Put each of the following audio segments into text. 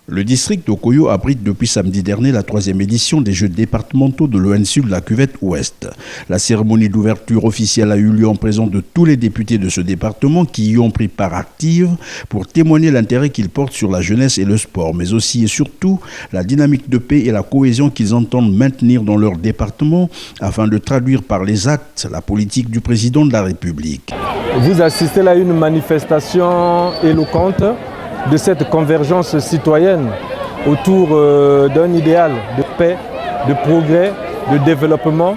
Le district d'Okoyo abrite depuis samedi dernier la 3e édition des Jeux départementaux de l'ONSU de la Cuvette Ouest. La cérémonie d'ouverture officielle a eu lieu en présence de tous les députés de ce département qui y ont pris part active pour témoigner l'intérêt qu'ils portent sur la jeunesse et le sport, mais aussi et surtout la dynamique de paix et la cohésion qu'ils entendent maintenir dans leur département afin de traduire par les actes la politique du président de la République. Vous assistez là à une manifestation éloquente de cette convergence citoyenne autour d'un idéal de paix, de progrès, de développement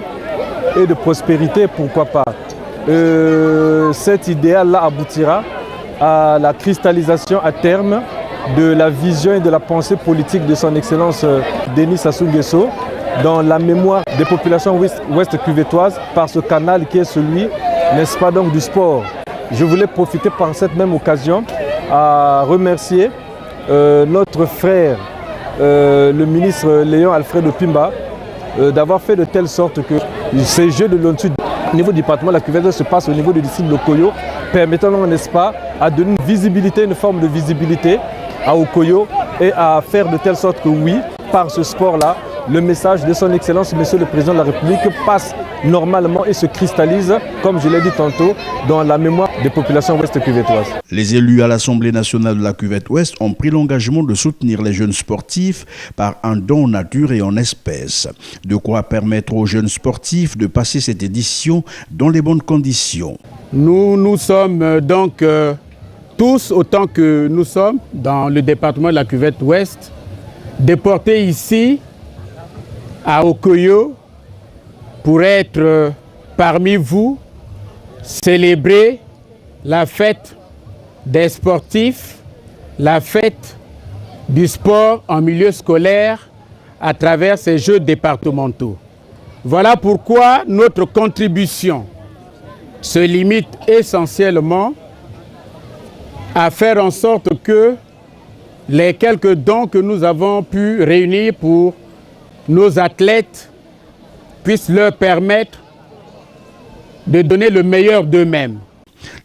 et de prospérité, pourquoi pas. Cet idéal-là aboutira à la cristallisation à terme de la vision et de la pensée politique de son Excellence Denis Sassou Nguesso dans la mémoire des populations ouest cuvetoises par ce canal qui est celui, n'est-ce pas, donc du sport. Je voulais profiter par cette même occasion à remercier notre frère, le ministre Léon Alfred Pimba, d'avoir fait de telle sorte que ces Jeux de l'ONSU au niveau du département de la Cuvette se passent au niveau du district de Okoyo, permettant, n'est-ce pas, à donner une visibilité, une forme de visibilité à Okoyo et à faire de telle sorte que oui, par ce sport-là, le message de son Excellence, Monsieur le Président de la République, passe normalement et se cristallise, comme je l'ai dit tantôt, dans la mémoire des populations ouest cuvetoises. Les élus à l'Assemblée nationale de la Cuvette Ouest ont pris l'engagement de soutenir les jeunes sportifs par un don en nature et en espèces. De quoi permettre aux jeunes sportifs de passer cette édition dans les bonnes conditions. Nous sommes donc tous, autant que nous sommes dans le département de la Cuvette Ouest, déportés ici à Okoyo pour être parmi vous, célébrer la fête des sportifs, la fête du sport en milieu scolaire à travers ces Jeux départementaux. Voilà pourquoi notre contribution se limite essentiellement à faire en sorte que les quelques dons que nous avons pu réunir pour nos athlètes puissent leur permettre de donner le meilleur d'eux-mêmes.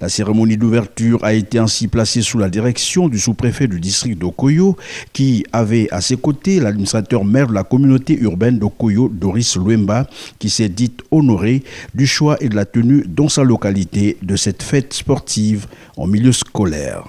La cérémonie d'ouverture a été ainsi placée sous la direction du sous-préfet du district d'Okoyo qui avait à ses côtés l'administrateur maire de la communauté urbaine d'Okoyo, Doris Luemba, qui s'est dit honoré du choix et de la tenue dans sa localité de cette fête sportive en milieu scolaire.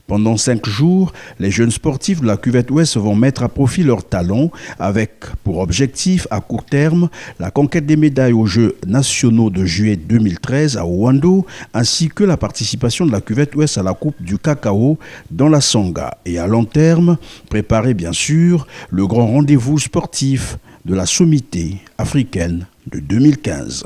Pendant 5 jours, les jeunes sportifs de la Cuvette Ouest vont mettre à profit leurs talents avec pour objectif à court terme la conquête des médailles aux Jeux nationaux de juillet 2013 à Ouando ainsi que la participation de la Cuvette Ouest à la Coupe du Cacao dans la Sangha et à long terme, préparer bien sûr le grand rendez-vous sportif de la sommité africaine de 2015.